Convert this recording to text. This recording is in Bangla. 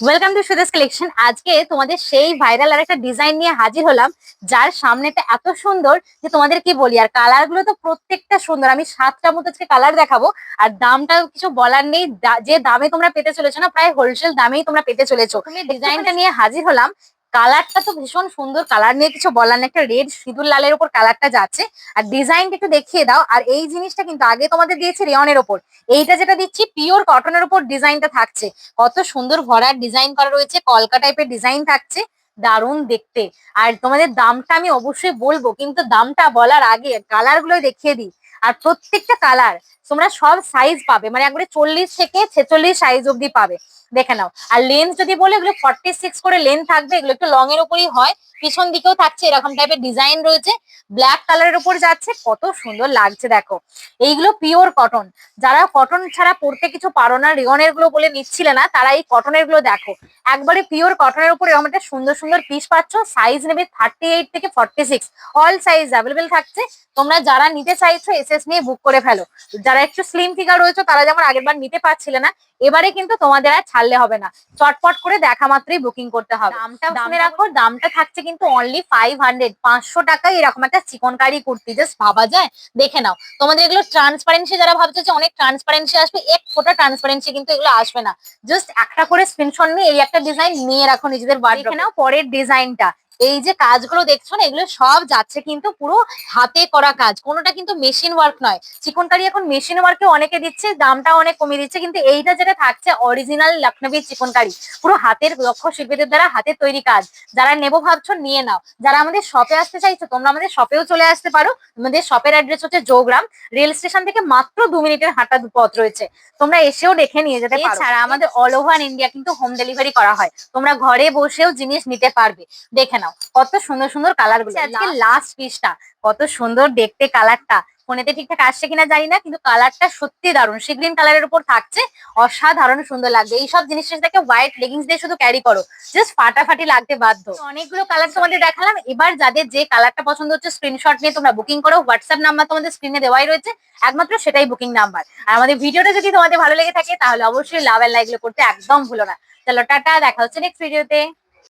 Welcome to Sudesh collection. আজকে তোমাদের সেই ভাইরাল আর একটা ডিজাইন নিয়ে হাজির হলাম, যার সামনেটা এত সুন্দর যে তোমাদের কি বলি। আর কালার গুলো তো প্রত্যেকটা সুন্দর। আমি 7টা মতো আজকে কালার দেখাবো। আর দামটা কিছু বলার নেই, যে দামে তোমরা পেতে চলেছো না, প্রায় হোলসেল দামেই তোমরা পেতে চলেছো। তুমি ডিজাইনটা নিয়ে হাজির হলাম। কালারটা তো ভীষণ সুন্দর, কালার নিয়ে কিছু বলার নেই। একটা রেড সিঁদুর লালের উপর কালারটা যাচ্ছে। আর ডিজাইনটা একটু দেখিয়ে দাও। আর এই জিনিসটা কিন্তু আগে তোমাদের দিয়েছি রেয়নের ওপর, এইটা যেটা দিচ্ছি পিওর কটনের উপর ডিজাইনটা থাকছে। কত সুন্দর ভরার ডিজাইন করা রয়েছে, কলকা টাইপের ডিজাইন থাকছে, দারুণ দেখতে। আর তোমাদের দামটা আমি অবশ্যই বলবো, কিন্তু দামটা বলার আগে কালার গুলো দেখিয়ে দিই। আর প্রত্যেকটা কালার তোমরা সব সাইজ পাবে, মানে একবারে 40 থেকে 46 সাইজ অব্দি পাবে। দেখে নাও। আর লেন্থ যদি বলে, এগুলো 46 করে লেন্থ থাকবে। এগুলো একটু লং এর উপরই হয়। পিছন দিকেও থাকছে এরকম টাইপের ডিজাইন রয়েছে। ব্ল্যাক কালারের উপর যাচ্ছে, কত সুন্দর লাগছে দেখো। এইগুলো পিওর কটন। যারা কটন ছাড়া পরতে কিছু পারো না, রেয়নের গুলো বলে নিচ্ছিলে না, তারা এই কটনের গুলো দেখো। একবারে পিওর কটনের উপর এরকম একটা সুন্দর সুন্দর পিস পাচ্ছ। সাইজ নেবে 38 থেকে 46, অল সাইজ অ্যাভেলেবেল থাকছে। তোমরা যারা নিতে চাইছো এসএস নিয়ে বুক করে ফেলো। যারা একটু স্লিম ফিগার রয়েছে, তারা যেমন আগের বার নিতে পারছিলে না, এবারে কিন্তু তোমাদের আর ছাড়লে হবে না। চটপট করে দেখা মাত্রই বুকিং করতে হবে। দামটা শুনে রাখো, দামটা থাকছে কিন্তু অনলি 500, 500 টাকায় এরকম একটা চিকনকারি কুর্তি। জাস্ট ভাবা যায়। দেখে নাও। তোমাদের এগুলো ট্রান্সপারেন্সি, যারা ভাবছো যে অনেক ট্রান্সপারেন্সি আসবে, এক ফোঁটা ট্রান্সপারেন্সি কিন্তু এগুলো আসবে না। জাস্ট একটা করে স্ক্রিনশট নিয়ে এই একটা ডিজাইন নিয়ে রাখো নিজেদের বাড়ি। দেখে নাও পরের ডিজাইনটা। এই যে কাজগুলো দেখছো না, এগুলো সব যাচ্ছে কিন্তু পুরো হাতে করা কাজ, কোনোটা কিন্তু মেশিন ওয়ার্ক নয়। চিকনকারি এখন মেশিন ওয়ার্কে অনেকে দিচ্ছে, দামটা অনেক কমিয়ে দিচ্ছে, কিন্তু এইটা যেটা থাকছে অরিজিনাল লখনবী চিকনকারি, পুরো হাতের দক্ষ শিল্পীদের দ্বারা হাতের তৈরি কাজ। যারা নেবো ভাবছো নিয়ে নাও। যারা আমাদের শপে আসতে চাইছো, তোমরা আমাদের শপেও চলে আসতে পারো। আমাদের শপের অ্যাড্রেস হচ্ছে জোগ্রাম। রেল স্টেশন থেকে মাত্র 2 মিনিটের হাঁটা পথ রয়েছে। তোমরা এসেও দেখে নিয়ে যেতে পারো। এছাড়া আমাদের অল ওভার ইন্ডিয়া কিন্তু হোম ডেলিভারি করা হয়। তোমরা ঘরে বসেও জিনিস নিতে পারবে। দেখে নাও কত সুন্দর সুন্দর কালার গুলো। আজকে লাস্ট পিসটা, কত সুন্দর দেখতে কালারটা। ফোনেতে ঠিকঠাক আসছে কিনা জানি না, কিন্তু কালারটা সত্যি দারুণ। সি গ্রিন কালারের উপর থাকছে, অসাধারণ সুন্দর লাগবে। এইসব জিনিসটাকে হোয়াইট লেগিংস দিয়ে শুধু ক্যারি করো, জাস্ট ফাটাফাটি লাগতে বাধ্য। অনেকগুলো কালার তোমাদের দেখালাম। এবার যাদের যে কালারটা পছন্দ হচ্ছে, স্ক্রিনশট নিয়ে তোমরা বুকিং করো। হোয়াটসঅ্যাপ নাম্বার তোমাদের স্ক্রিনে দেওয়াই রয়েছে, একমাত্র সেটাই বুকিং নাম্বার। আর আমাদের ভিডিওটা যদি তোমাদের ভালো লেগে থাকে, তাহলে অবশ্যই লাভ এন্ড লাইক করতে একদম ভুলো না। চলো টাটা, দেখা হচ্ছে নেক্সট ভিডিওতে।